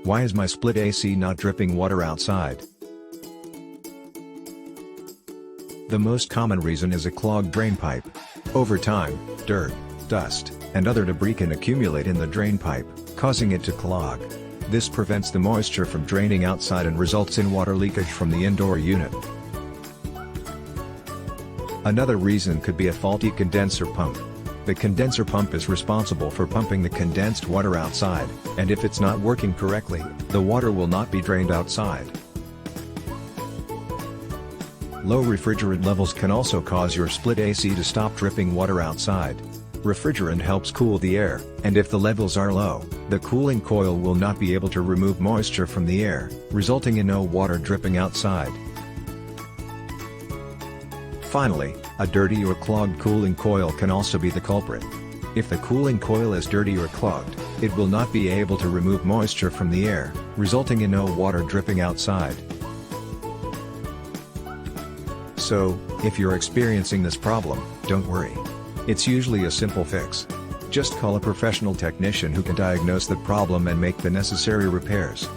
Why is my split AC not dripping water outside? The most common reason is a clogged drain pipe. Over time, dirt, dust, and other debris can accumulate in the drain pipe, causing it to clog. This prevents the moisture from draining outside and results in water leakage from the indoor unit. Another reason could be a faulty condenser pump. The condenser pump is responsible for pumping the condensed water outside, and if it's not working correctly, the water will not be drained outside. Low refrigerant levels can also cause your split AC to stop dripping water outside. Refrigerant helps cool the air, and if the levels are low, the cooling coil will not be able to remove moisture from the air, resulting in no water dripping outside. Finally, a dirty or clogged cooling coil can also be the culprit. If the cooling coil is dirty or clogged, it will not be able to remove moisture from the air, resulting in no water dripping outside. So, if you're experiencing this problem, don't worry. It's usually a simple fix. Just call a professional technician who can diagnose the problem and make the necessary repairs.